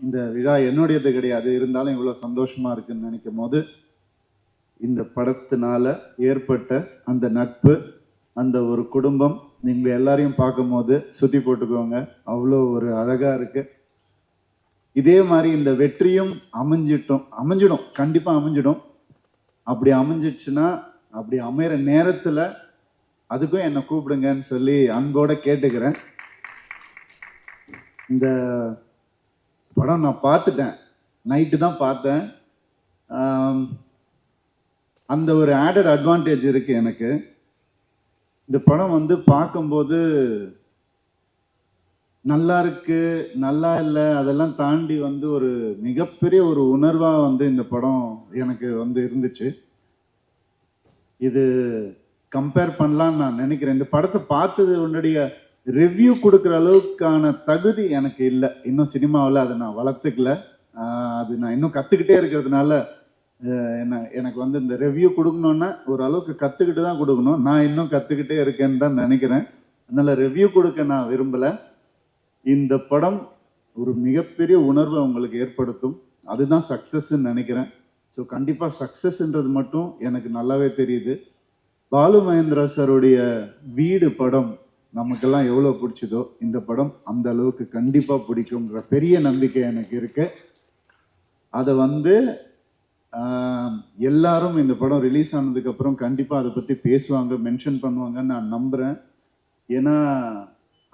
இந்த விழா என்னுடையது கிடையாது, இருந்தாலும் இவ்வளோ சந்தோஷமா இருக்குன்னு நினைக்கும் போது இந்த படத்தினால ஏற்பட்ட அந்த நட்பு, அந்த ஒரு குடும்பம், நீங்கள் எல்லாரையும் பார்க்கும்போது சுற்றி போட்டுக்கோங்க, அவ்வளோ ஒரு அழகாக இருக்கு. இதே மாதிரி இந்த வெற்றியும் அமைஞ்சிடும், கண்டிப்பாக அமைஞ்சிடும். அப்படி அமைஞ்சிடுச்சுன்னா, அப்படி அமைகிற நேரத்தில் அதுக்கும் என்னை கூப்பிடுங்கன்னு சொல்லி அன்போட கேட்டுக்கிறேன். இந்த படம் நான் பார்த்துட்டேன், நைட்டு தான் பார்த்தேன். அந்த ஒரு ஆடட் அட்வான்டேஜ் இருக்கு எனக்கு. இந்த படம் வந்து பார்க்கும்போது நல்லா இருக்கு, நல்லா இல்லை, அதெல்லாம் தாண்டி வந்து ஒரு மிகப்பெரிய ஒரு உணர்வாக வந்து இந்த படம் எனக்கு வந்து இருந்துச்சு. இது கம்பேர் பண்ணலான்னு நான் நினைக்கிறேன். இந்த படத்தை பார்த்தது உன்னுடைய ரிவ்யூ கொடுக்குற அளவுக்கான தகுதி எனக்கு இல்லை. இன்னும் சினிமாவில் அதை நான் வளர்த்துக்கல. அது நான் இன்னும் கற்றுக்கிட்டே இருக்கிறதுனால எனக்கு வந்து இந்த ரிவ்யூ கொடுக்கணுன்னா ஒரு அளவுக்கு கற்றுக்கிட்டு தான் கொடுக்கணும். நான் இன்னும் கற்றுக்கிட்டே இருக்கேன்னு தான் நினைக்கிறேன். அதனால் ரிவ்யூ கொடுக்க நான் விரும்பலை. இந்த படம் ஒரு மிகப்பெரிய உணர்வை உங்களுக்கு ஏற்படுத்தும். அதுதான் சக்ஸஸ்ன்னு நினைக்கிறேன். ஸோ கண்டிப்பாக சக்ஸஸ்ன்றது மட்டும் எனக்கு நல்லாவே தெரியுது. பாலு மகேந்திரா சாருடைய வீடு படம் நமக்கெல்லாம் எவ்வளோ பிடிச்சதோ இந்த படம் அந்த அளவுக்கு கண்டிப்பாக பிடிக்கும்ன்ற பெரிய நம்பிக்கை எனக்கு இருக்கு. அதை வந்து எல்லாரும் இந்த படம் ரிலீஸ் ஆனதுக்கப்புறம் கண்டிப்பாக அதை பற்றி பேசுவாங்க, மென்ஷன் பண்ணுவாங்கன்னு நான் நம்புகிறேன். ஏன்னா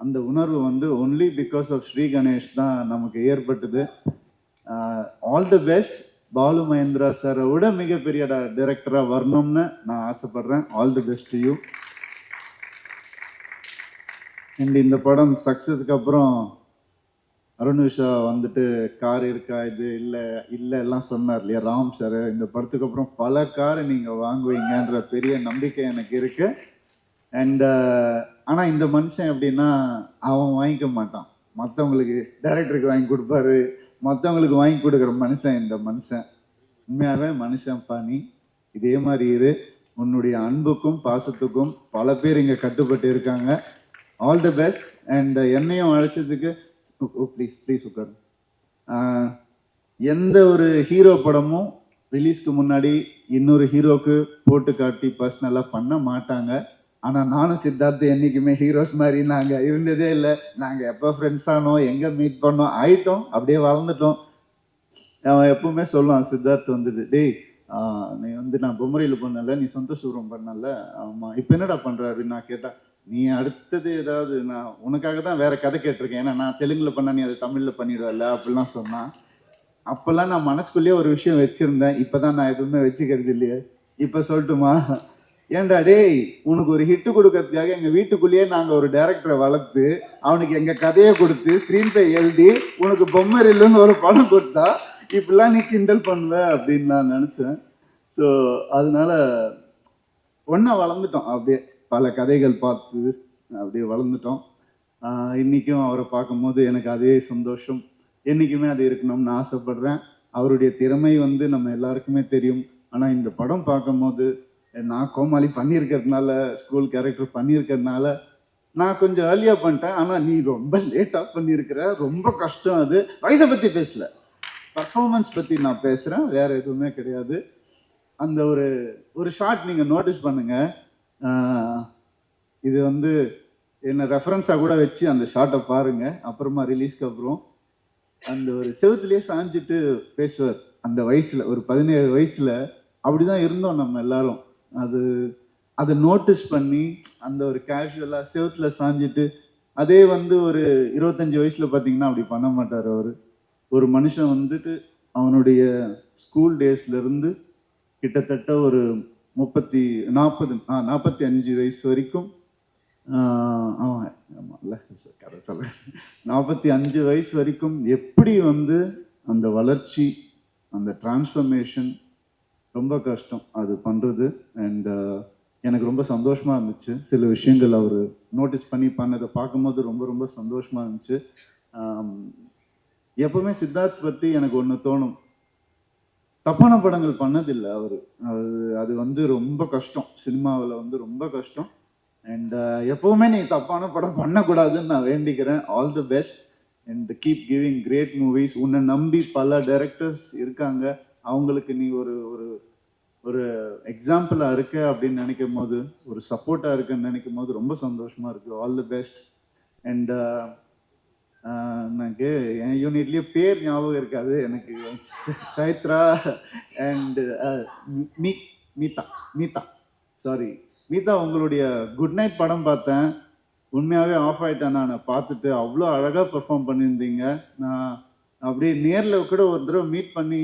அந்த உணர்வு வந்து only because of Sri Ganesh தான் நமக்கு ஏற்பட்டது. All the best. Balu Mahendra சாரை விட மிகப்பெரிய டைரக்டராக வரணும்னு நான் ஆசைப்படுறேன். All the best to you. And இந்த படம் சக்ஸஸ்க்கு அப்புறம் அருண் விஷா வந்துட்டு கார் இருக்கா, இது இல்லை இல்லை எல்லாம் சொன்னார் இல்லையா ராம் சார். இந்த படத்துக்கு அப்புறம் பல காரை நீங்கள் வாங்குவீங்கன்ற பெரிய நம்பிக்கை எனக்கு இருக்கு. அண்ட் ஆனால் இந்த மனுஷன் எப்படின்னா அவன் வாங்கிக்க மாட்டான், மற்றவங்களுக்கு டைரக்டருக்கு வாங்கி கொடுப்பாரு, மற்றவங்களுக்கு வாங்கி கொடுக்குற மனுஷன் இந்த மனுஷன். உண்மையாகவே மனுஷன் பாணி, இதே மாதிரி இரு. உன்னுடைய அன்புக்கும் பாசத்துக்கும் பல பேர் இங்கே கட்டுப்பட்டு இருக்காங்க. All the best. அண்ட் என்னையும் அழைச்சதுக்கு ப்ளீஸ் உட்காரு. எந்த ஒரு ஹீரோ படமும் ரிலீஸ்க்கு முன்னாடி இன்னொரு ஹீரோக்கு போட்டு காட்டி பர்சனலாக பண்ண மாட்டாங்க. ஆனால் நானும் சித்தார்த்து என்றைக்குமே ஹீரோஸ் மாதிரி நாங்கள் இருந்ததே இல்லை. நாங்கள் எப்போ ஃப்ரெண்ட்ஸ் ஆனோம், எங்கே மீட் பண்ணோம், ஆயிட்டோம், அப்படியே வளர்ந்துட்டோம். அவன் எப்பவுமே சொல்லுவான் சித்தார்த் வந்துட்டு, டேய் நீ வந்து நான் பொம்மரியில் பண்ணல, நீ சொந்த சூரம் பண்ணல, ஆமாம் இப்போ என்னடா பண்ணுற அப்படின்னு நான் கேட்டேன். நீ அடுத்தது ஏதாவது நான் உனக்காக தான் வேற கதை கேட்டிருக்கேன், ஏன்னா நான் தெலுங்குல பண்ண நீ அதை தமிழில் பண்ணிடுவல அப்படிலாம் சொன்னான். அப்போல்லாம் நான் மனசுக்குள்ளேயே ஒரு விஷயம் வச்சுருந்தேன். இப்போ தான் நான் எதுவுமே வச்சுக்கிறது இல்லையே. இப்போ சொல்லட்டுமா? ஏன்டா டேய், உனக்கு ஒரு ஹிட்டு கொடுக்கறதுக்காக எங்கள் வீட்டுக்குள்ளேயே நாங்கள் ஒரு டைரக்டரை வளர்த்து அவனுக்கு எங்கள் கதையை கொடுத்து ஸ்க்ரீன் பிளே எழுதி உனக்கு பொம்மரில்லுன்னு ஒரு படம் கொடுத்தா இப்படிலாம் நீ கிண்டல் பண்ணுவ அப்படின்னு நான் நினச்சேன். ஸோ அதனால ஒன்றா வளர்ந்துட்டோம், அப்படியே பல கதைகள் பார்த்து அப்படியே வளர்ந்துட்டோம். இன்றைக்கும் அவரை பார்க்கும்போது எனக்கு அதே சந்தோஷம், என்றைக்குமே அது இருக்கணும்னு ஆசைப்படுறேன். அவருடைய திறமை வந்து நம்ம எல்லாருக்குமே தெரியும். ஆனால் இந்த படம் பார்க்கும்போது நான் கோமாளி பண்ணியிருக்கிறதுனால, ஸ்கூல் கேரக்டர் பண்ணியிருக்கிறதுனால நான் கொஞ்சம் ஏர்லியாக பண்ணிட்டேன். ஆனால் நீ ரொம்ப லேட்டாக பண்ணியிருக்கிற, ரொம்ப கஷ்டம். அது வயசை பற்றி பேசலை, பர்ஃபார்மன்ஸ் பற்றி நான் பேசுகிறேன், வேறு எதுவுமே கிடையாது. அந்த ஒரு ஷார்ட் நீங்கள் நோட்டீஸ் பண்ணுங்கள். இது வந்து என்னை ரெஃபரன்ஸாக கூட வச்சு அந்த ஷார்ட்டை பாருங்கள். அப்புறமா ரிலீஸ்க்கு அப்புறம் அந்த ஒரு செவத்துலேயே சாஞ்சிட்டு பேசுவார். அந்த வயசில் ஒரு 17 வயசில் அப்படி தான் இருந்தோம் நம்ம எல்லாரும். அதை நோட்டீஸ் பண்ணி அந்த ஒரு கேஷுவலாக செவத்தில் சாஞ்சிட்டு, அதே வந்து ஒரு 25 வயசில் பார்த்தீங்கன்னா அப்படி பண்ண மாட்டார் அவர். ஒரு மனுஷன் வந்துட்டு அவனுடைய ஸ்கூல் டேஸ்லேருந்து கிட்டத்தட்ட ஒரு 45 வயசு வரைக்கும் 45 வயசு வரைக்கும் எப்படி வந்து அந்த வளர்ச்சி, அந்த டிரான்ஸ்ஃபர்மேஷன் ரொம்ப கஷ்டம் அது பண்ணுறது. அண்ட் எனக்கு ரொம்ப சந்தோஷமாக இருந்துச்சு. சில விஷயங்கள் அவர் நோட்டீஸ் பண்ணி பண்ணதை பார்க்கும்போது ரொம்ப ரொம்ப சந்தோஷமாக இருந்துச்சு. எப்பவுமே சித்தார்த் பற்றி எனக்கு ஒன்று தோணும், தப்பான படங்கள் பண்ணதில்லை அவர். அது வந்து ரொம்ப கஷ்டம், சினிமாவில் வந்து ரொம்ப கஷ்டம். அண்ட் எப்பவுமே நீ தப்பான படம் பண்ணக்கூடாதுன்னு நான் வேண்டிக்கிறேன். All the best. And keep giving great movies. உன்னை நம்பி பல டைரக்டர்ஸ் இருக்காங்க, அவங்களுக்கு நீ ஒரு ஒரு ஒரு எக்ஸாம்பிளாக இருக்க அப்படின்னு நினைக்கும் போது, ஒரு சப்போர்ட்டாக இருக்குன்னு நினைக்கும் போது ரொம்ப சந்தோஷமாக இருக்குது. All the best. அண்ட் எனக்கு என் யூனிட்லேயே பேர் ஞாபகம் இருக்காது எனக்கு. Chaitra and Meetha Meetha sorry மீதா, உங்களுடைய குட் நைட் படம் பார்த்தேன். உண்மையாகவே ஆஃப் ஆகிட்டேன் நான் பார்த்துட்டு. அவ்வளோ அழகாக பெர்ஃபார்ம் பண்ணியிருந்தீங்க. நான் அப்படியே நேரில் கூட ஒரு தடவை மீட் பண்ணி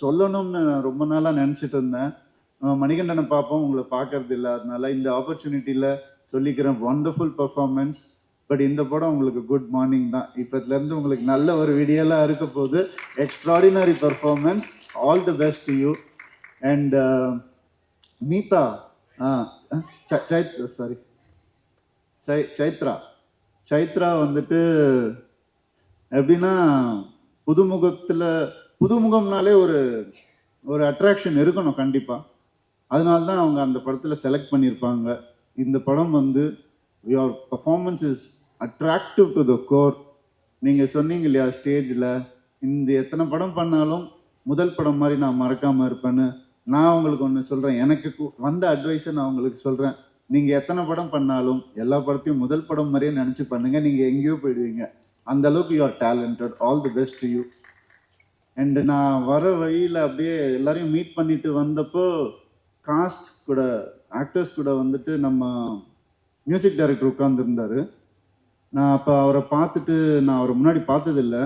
சொல்லணும்னு நான் ரொம்ப நாளாக நினச்சிட்டு இருந்தேன். மணிகண்டனை பார்ப்போம், உங்களை பார்க்கறது இல்லை. அதனால இந்த ஆப்பர்ச்சுனிட்டியில் சொல்லிக்கிறேன், ஒண்டர்ஃபுல் பர்ஃபார்மன்ஸ். பட் இந்த படம் உங்களுக்கு குட் மார்னிங் தான். இப்போத்துலேருந்து உங்களுக்கு நல்ல ஒரு வீடியோலாம் இருக்க போகுது. Extraordinary performance. All the best to you. And Meetha, Chaitra வந்துட்டு எப்படின்னா, புதுமுகம்னாலே ஒரு ஒரு அட்ராக்ஷன் இருக்கணும் கண்டிப்பாக. அதனால தான் அவங்க அந்த படத்தில் செலக்ட் பண்ணியிருப்பாங்க. இந்த படம் வந்து your performance is attractive to the core. நீங்கள் சொன்னீங்க இல்லையா ஸ்டேஜில், இந்த எத்தனை படம் பண்ணாலும் முதல் படம் மாதிரி நான் மறக்காமல் இருப்பேன்னு. நான் உங்களுக்கு ஒன்று சொல்கிறேன், எனக்கு வந்த அட்வைஸை நான் உங்களுக்கு சொல்கிறேன். நீங்கள் எத்தனை படம் பண்ணாலும் எல்லா படத்தையும் முதல் படம் மாதிரியே நினச்சி பண்ணுங்கள், நீங்கள் எங்கேயோ போயிடுவீங்க. அந்த அளவுக்கு you are talented. All the best to you. And நான் வர வழியில் அப்படியே எல்லாரையும் மீட் பண்ணிட்டு வந்தப்போ, காஸ்ட் கூட ஆக்டர்ஸ் கூட வந்துட்டு நம்ம மியூசிக் டைரக்டர் உட்காந்துருந்தார். நான் அப்போ அவரை பார்த்துட்டு, நான் அவரை முன்னாடி பார்த்ததில்லை.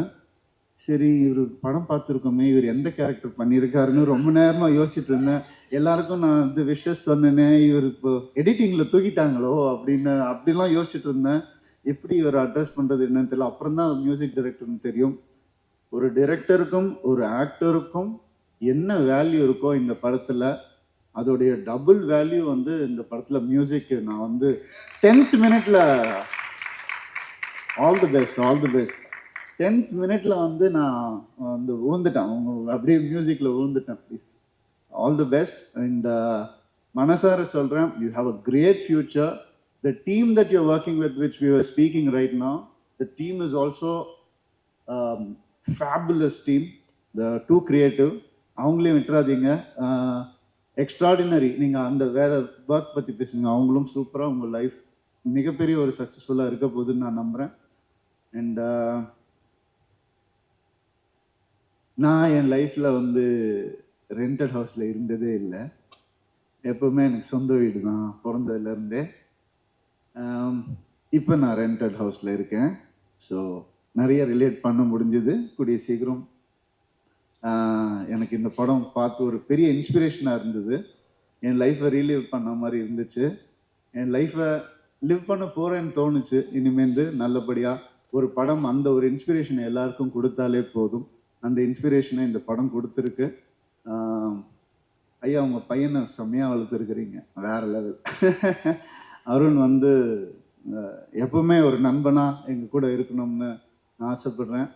சரி, இவர் படம் பார்த்துருக்கோமே, இவர் எந்த கேரக்டர் பண்ணியிருக்காருன்னு ரொம்ப நேரமாக யோசிச்சுட்டு இருந்தேன். எல்லாருக்கும் நான் வந்து விஷஸ் சொன்னேனே, இவர் இப்போ எடிட்டிங்கில் தூக்கிட்டாங்களோ அப்படிலாம் யோசிச்சுட்டு இருந்தேன். எப்படி இவர் அட்ரஸ் பண்ணுறது என்னன்னு தெரியல. அப்புறம் தான் மியூசிக் டைரக்டர்னு தெரியும். ஒரு டைரக்டருக்கும் ஒரு ஆக்டருக்கும் என்ன வேல்யூ இருக்கோ இந்த படத்தில், அதோடைய டபுள் வேல்யூ வந்து இந்த படத்தில் மியூசிக்கு. நான் வந்து 10th மினிட்ல ஆல் தி பெஸ்ட் 10th மினிட்ல வந்து நான் வந்து விழுந்துட்டேன். அவங்க அப்படியே மியூசிக்கில் விழுந்துட்டேன். Please all the best. And மனசார சொல்கிறேன், you have a great future. The team that you're working with, which we were speaking right now, the team is also fabulous team. The too creative. அவங்களையும் விட்டுறாதீங்க. Extraordinary. நீங்கள் அந்த வேற work பற்றி பேசுங்க. அவங்களும் சூப்பராக உங்கள் லைஃப் மிகப்பெரிய ஒரு சக்ஸஸ்ஃபுல்லாக இருக்க போகுதுன்னு நான் நம்புகிறேன். அண்ட் நான் என் லைஃப்பில் வந்து ரெண்டட் ஹவுஸில் இருந்ததே இல்லை. எப்போவுமே எனக்கு சொந்த வீடு தான் பிறந்ததுலேருந்தே. இப்போ நான் ரெண்டட் ஹவுஸில் இருக்கேன். ஸோ நிறைய ரிலேட் பண்ண முடிஞ்சுது. கூடிய சீக்கிரம் எனக்கு இந்த படம் பார்த்து ஒரு பெரிய இன்ஸ்பிரேஷனாக இருந்தது. என் லைஃப்பை ரீலிவ் பண்ண மாதிரி இருந்துச்சு. என் லைஃப்பை லிவ் பண்ண போகிறேன்னு தோணுச்சு. இனிமேந்து நல்லபடியாக ஒரு படம் அந்த ஒரு இன்ஸ்பிரேஷனை எல்லாருக்கும் கொடுத்தாலே போதும். அந்த இன்ஸ்பிரேஷனை இந்த படம் கொடுத்துருக்கு. ஐயா, உங்கள் பையனை செம்மையாக வளர்த்துருக்குறீங்க, வேறு லெவல். அருண் வந்து எப்பவுமே ஒரு நண்பனாக எங்கள் கூட இருக்கணும்னு நான் ஆசைப்படுறேன்.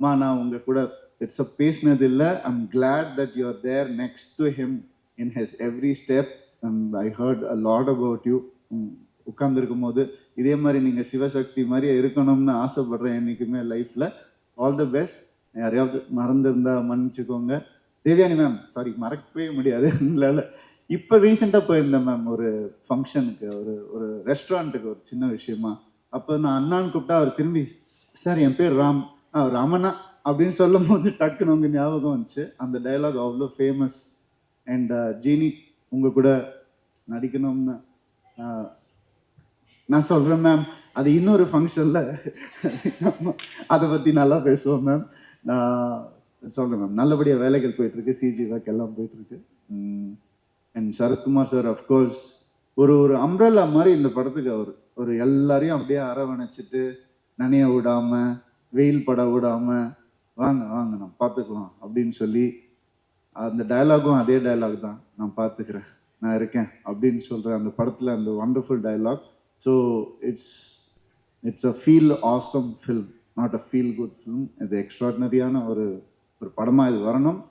நான் உங்கள் கூட பெருசாக பேசினது இல்லை. I'm glad that you are there next to him in his every step. And I heard a lot about you. உட்காந்துருக்கும் போது இதே மாதிரி நீங்கள் சிவசக்தி மாதிரியே இருக்கணும்னு ஆசைப்படுறேன் என்றைக்குமே லைஃப்பில். All the best. யாரையாவது மறந்துருந்தா மன்னிச்சுக்கோங்க. தேவயானி மேம், சாரி, மறக்கவே முடியாது. இல்லை, இப்போ ரீசெண்டாக போயிருந்தேன் மேம் ஒரு ஃபங்க்ஷனுக்கு, ஒரு ரெஸ்டாரண்ட்டுக்கு, ஒரு சின்ன விஷயமா. அப்போ நான் அண்ணான்னு கூப்பிட்டா அவர் திரும்பி, சார் என் பேர் ராமண்ணா அப்படின்னு சொல்லும் போது டக்குன்னு உங்கள் ஞாபகம் வந்துச்சு. அந்த டைலாக் அவ்வளோ ஃபேமஸ். அண்ட் ஜீனி, உங்கள் கூட நடிக்கணும்னு நான் சொல்கிறேன் மேம். அது இன்னொரு ஃபங்க்ஷனில் அதை பற்றி நல்லா பேசுவோம் மேம். நான் சொல்கிறேன் மேம், நல்லபடியாக வேலைகள் போயிட்டுருக்கு, சிஜி ஒர்க் எல்லாம் போயிட்டுருக்கு. அண்ட் சரத்குமார் சார் அஃப்கோர்ஸ் ஒரு அம்ப்ரெல்லா மாதிரி இந்த படத்துக்கு. அவர் ஒரு எல்லாரையும் அப்படியே அரவணைச்சிட்டு, நனைய விடாமல், வெயில் பட விடாமல், வாங்க நம்ம பார்த்துக்கலாம் அப்படின்னு சொல்லி, அந்த டயலாகும் அதே டயலாக் தான், நான் பார்த்துக்கிறேன், நான் இருக்கேன் அப்படின்னு சொல்கிறேன் அந்த படத்தில். அந்த wonderful dialogue. So it's a feel awesome film, not a feel good film. இது எக்ஸ்ட்ராடினரியான ஒரு படமாக இது வரணும்.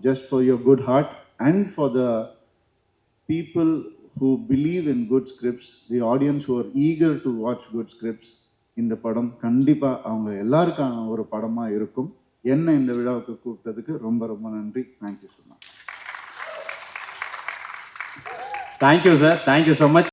Just for your good heart and for the people who believe in good scripts, the audience who are eager to watch good scripts. இந்த படம் கண்டிப்பாக அவங்க எல்லாருக்கான ஒரு படமாக இருக்கும். என்ன இந்த விழாவுக்கு கூப்பிட்டதுக்கு ரொம்ப ரொம்ப நன்றி. Thank you so much. Thank you sir, thank you so much.